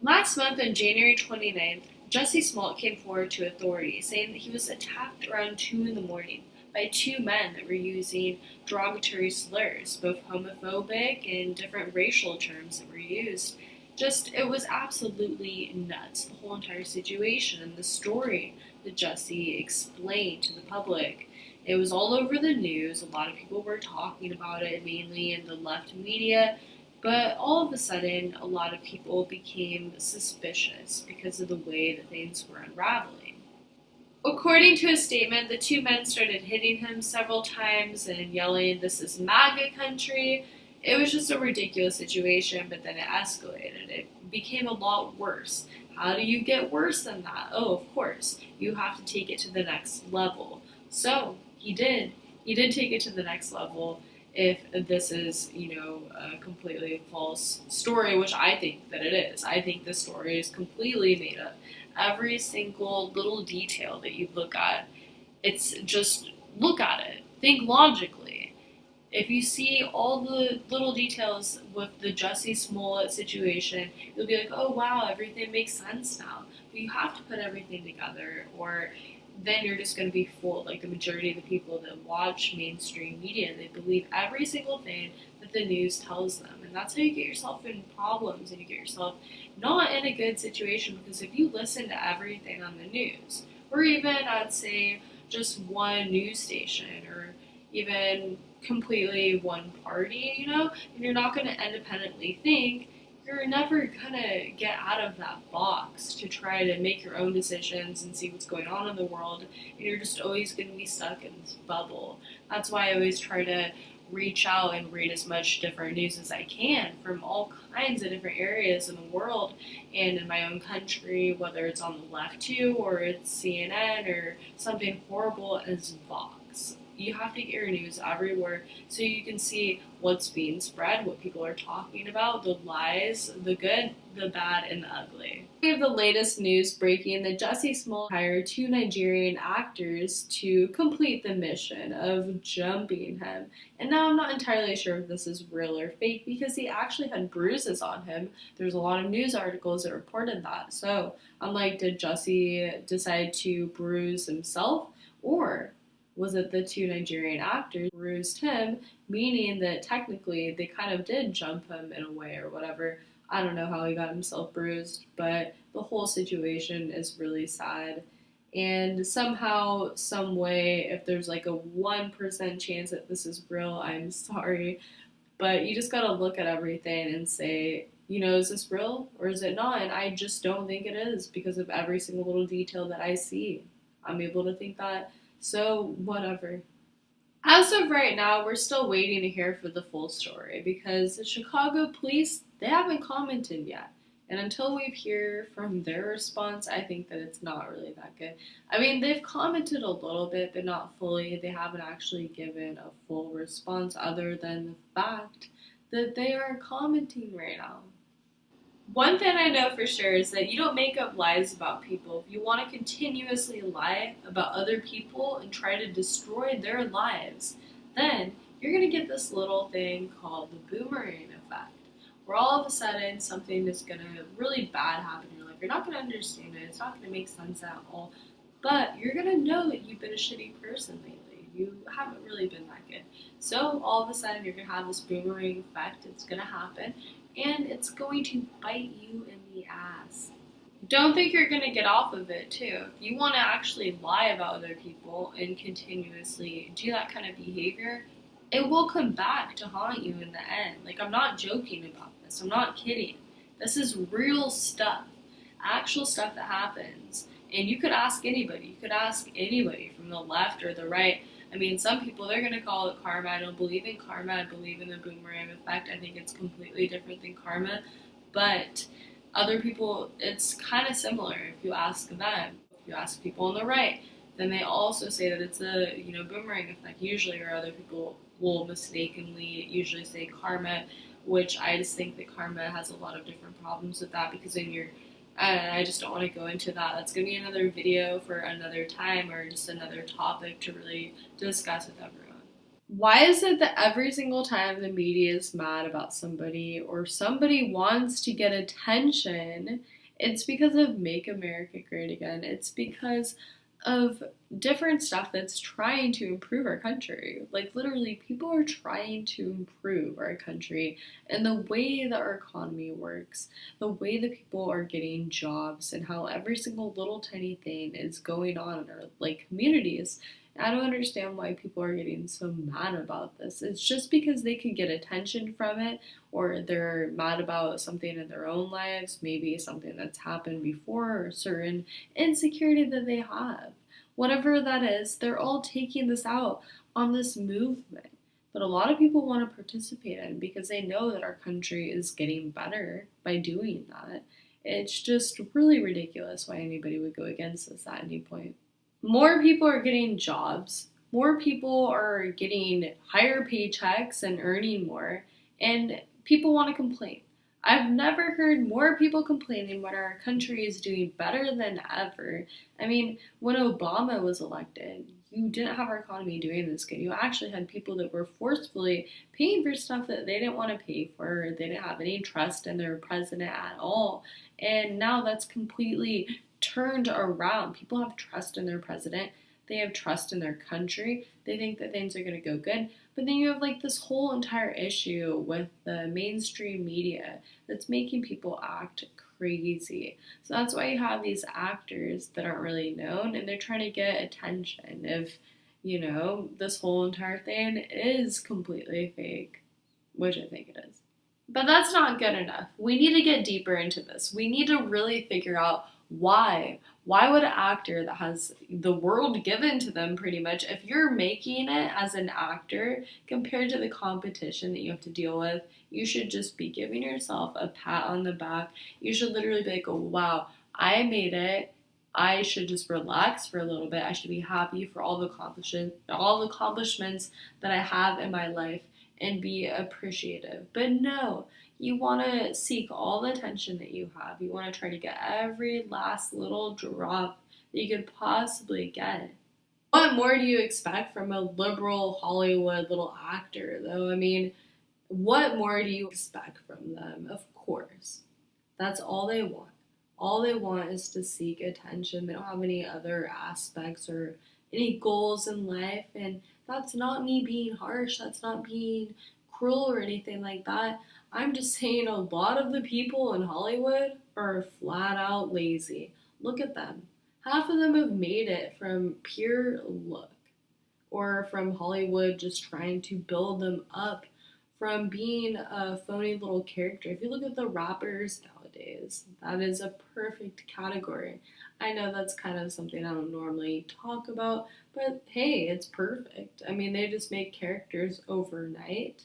Last month on January 29th, Jussie Smollett came forward to authorities saying that he was attacked around 2 in the morning by two men that were using derogatory slurs, both homophobic and different racial terms that were used. It was absolutely nuts, the whole entire situation and the story that Jussie explained to the public. It was all over the news. A lot of people were talking about it, mainly in the left media. But all of a sudden, a lot of people became suspicious because of the way that things were unraveling. According to a statement, the two men started hitting him several times and yelling, "This is MAGA country." It was just a ridiculous situation, but then it escalated. It became a lot worse. How do you get worse than that? Oh, of course, you have to take it to the next level. So he did. He did take it to the next level. If this is, a completely false story, which I think that it is. I think this story is completely made up. Every single little detail that you look at, it's just look at it. Think logically. If you see all the little details with the Jussie Smollett situation, you'll be like, oh wow, everything makes sense now. But you have to put everything together, or then you're just going to be fooled. Like the majority of the people that watch mainstream media, they believe every single thing that the news tells them. And that's how you get yourself in problems and you get yourself not in a good situation, because if you listen to everything on the news, or even I'd say just one news station, or even completely one party, and you're not going to independently think, you're never gonna get out of that box to try to make your own decisions and see what's going on in the world, and you're just always gonna be stuck in this bubble. That's why I always try to reach out and read as much different news as I can from all kinds of different areas in the world and in my own country, whether it's on the left too, or it's CNN, or something horrible as Vox. You have to get your news everywhere so you can see what's being spread, what people are talking about, the lies, the good, the bad, and the ugly. We have the latest news breaking that Jussie Smollett hired two Nigerian actors to complete the mission of jumping him. And now I'm not entirely sure if this is real or fake, because he actually had bruises on him. There's a lot of news articles that reported that. So I'm like, did Jussie decide to bruise himself, or was it the two Nigerian actors who bruised him, meaning that technically they kind of did jump him in a way or whatever. I don't know how he got himself bruised, but the whole situation is really sad. And somehow, some way, if there's like a 1% chance that this is real, I'm sorry. But you just gotta look at everything and say, is this real or is it not? And I just don't think it is, because of every single little detail that I see. I'm able to think that. So, whatever. As of right now, we're still waiting to hear for the full story, because the Chicago police, they haven't commented yet. And until we hear from their response, I think that it's not really that good. I mean, they've commented a little bit, but not fully. They haven't actually given a full response, other than the fact that they are commenting right now. One thing I know for sure is that you don't make up lies about people. If you want to continuously lie about other people and try to destroy their lives, then you're going to get this little thing called the boomerang effect, where all of a sudden something is going to really bad happen in your life. You're not going to understand it. It's not going to make sense at all. But you're going to know that you've been a shitty person lately. You haven't really been that good. So all of a sudden you're going to have this boomerang effect. It's going to happen, and it's going to bite you in the ass. Don't think you're going to get off of it, too. If you want to actually lie about other people and continuously do that kind of behavior, it will come back to haunt you in the end. Like, I'm not joking about this. I'm not kidding. This is real stuff. Actual stuff that happens. And you could ask anybody. You could ask anybody from the left or the right. I mean, some people, they're going to call it karma. I don't believe in karma. I believe in the boomerang effect. I think it's completely different than karma. But other people, it's kind of similar if you ask them. If you ask people on the right, then they also say that it's a, boomerang effect usually, or other people will mistakenly usually say karma, which I just think that karma has a lot of different problems with that, because in your I just don't want to go into that. That's going to be another video for another time, or just another topic to really discuss with everyone. Why is it that every single time the media is mad about somebody or somebody wants to get attention, it's because of Make America Great Again? It's because of different stuff that's trying to improve our country. Like, literally, people are trying to improve our country and the way that our economy works, the way that people are getting jobs, and how every single little tiny thing is going on in our like communities. I don't understand why people are getting so mad about this. It's just because they could get attention from it, or they're mad about something in their own lives, maybe something that's happened before, or certain insecurity that they have. Whatever that is, they're all taking this out on this movement. But a lot of people want to participate in because they know that our country is getting better by doing that. It's just really ridiculous why anybody would go against this at any point. More people are getting jobs, more people are getting higher paychecks and earning more, and people want to complain. I've never heard more people complaining when our country is doing better than ever. I mean, when Obama was elected, you didn't have our economy doing this good. You actually had people that were forcefully paying for stuff that they didn't want to pay for. They didn't have any trust in their president at all. And now that's completely turned around. People have trust in their president. They have trust in their country. They think that things are going to go good. But then you have like this whole entire issue with the mainstream media that's making people act crazy. So that's why you have these actors that aren't really known and they're trying to get attention if, this whole entire thing is completely fake, which I think it is. But that's not good enough. We need to get deeper into this. We need to really figure out why. Why would an actor that has the world given to them pretty much, if you're making it as an actor compared to the competition that you have to deal with, you should just be giving yourself a pat on the back. You should literally be like, oh, wow, I made it. I should just relax for a little bit. I should be happy for all the accomplishments that I have in my life and be appreciative. But no, you want to seek all the attention that you have. You want to try to get every last little drop that you could possibly get. What more do you expect from a liberal Hollywood little actor, though? I mean, what more do you expect from them? Of course. That's all they want. All they want is to seek attention. They don't have any other aspects or any goals in life. And that's not me being harsh. That's not being cruel or anything like that. I'm just saying a lot of the people in Hollywood are flat out lazy. Look at them. Half of them have made it from pure luck or from Hollywood just trying to build them up from being a phony little character. If you look at the rappers nowadays, that is a perfect category. I know that's kind of something I don't normally talk about, but hey, it's perfect. I mean, they just make characters overnight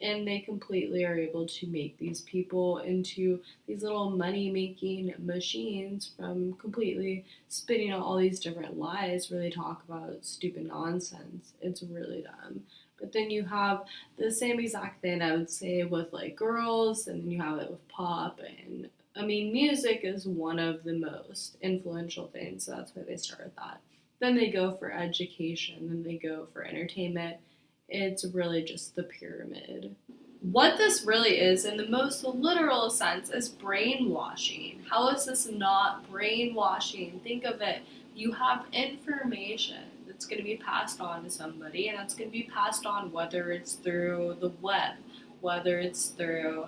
and they completely are able to make these people into these little money making machines from completely spitting out all these different lies where they talk about stupid nonsense. It's really dumb. But then you have the same exact thing I would say with like girls, and then you have it with pop. And I mean, music is one of the most influential things, so that's why they start with that. Then they go for education, then they go for entertainment. It's really just the pyramid. What this really is, in the most literal sense, is brainwashing. How is this not brainwashing? Think of it. You have information that's going to be passed on to somebody, and that's going to be passed on whether it's through the web, whether it's through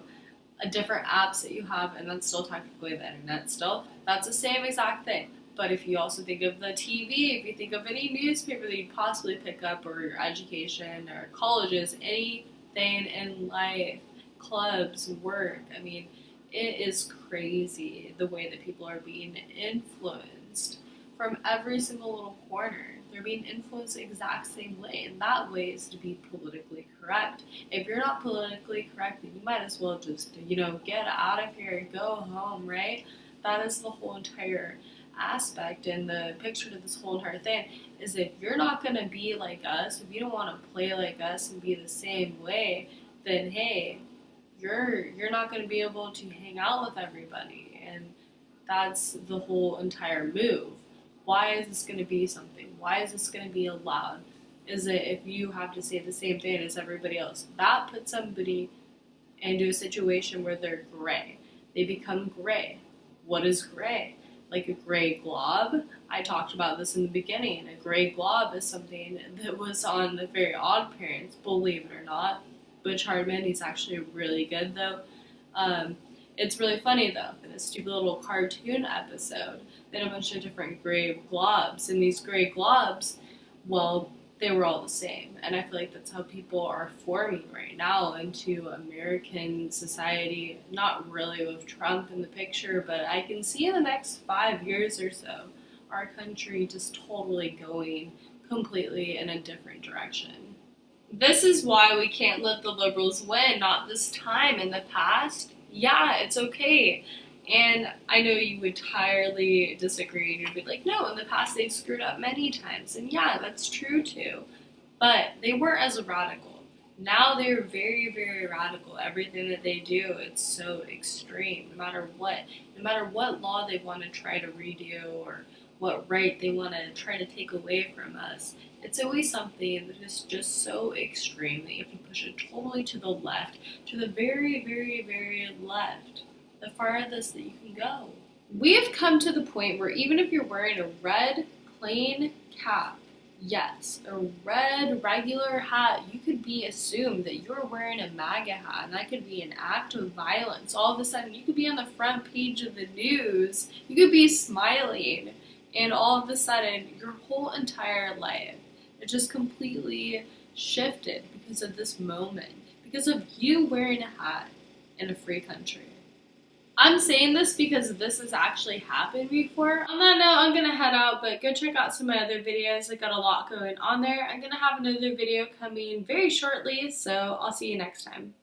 different apps that you have, and that's still technically the internet still. That's the same exact thing. But if you also think of the TV, if you think of any newspaper that you possibly pick up, or your education, or colleges, anything in life, clubs, work, I mean, it is crazy the way that people are being influenced from every single little corner. They're being influenced the exact same way, and that way is to be politically correct. If you're not politically correct, then you might as well just, get out of here, go home, right? That is the whole entire aspect and the picture to this whole entire thing is if you're not going to be like us, if you don't want to play like us and be the same way, then hey, you're not going to be able to hang out with everybody. And that's the whole entire move. Why is this going to be something? Why is this going to be allowed? is it if you have to say the same thing as everybody else? That puts somebody into a situation where they're gray. They become gray. What is gray? Like a gray glob? I talked about this in the beginning. A gray glob is something that was on The Very Odd Parents, believe it or not. Butch Hartman, he's actually really good though. It's really funny though, in this stupid little cartoon episode, they had a bunch of different gray globs, and these gray globs, well, they were all the same. And I feel like that's how people are forming right now into American society. Not really with Trump in the picture, but I can see in the next 5 years or so, our country just totally going completely in a different direction. This is why we can't let the liberals win, not this time. In the past, yeah, it's okay. And I know you would entirely disagree, and you'd be like, no, in the past they've screwed up many times. And yeah, that's true too. But they weren't as radical. Now they're very, very radical. Everything that they do, it's so extreme. No matter what law they want to try to redo or what right they want to try to take away from us, it's always something that is just so extreme that you have to push it totally to the left, to the very, very, very left, the farthest that you can go. We have come to the point where even if you're wearing a red plain cap, yes, a red regular hat, you could be assumed that you're wearing a MAGA hat, and that could be an act of violence. All of a sudden, you could be on the front page of the news, you could be smiling, and all of a sudden, your whole entire life, it just completely shifted because of this moment, because of you wearing a hat in a free country. I'm saying this because this has actually happened before. On that note, I'm going to head out, but go check out some of my other videos. I got a lot going on there. I'm going to have another video coming very shortly, so I'll see you next time.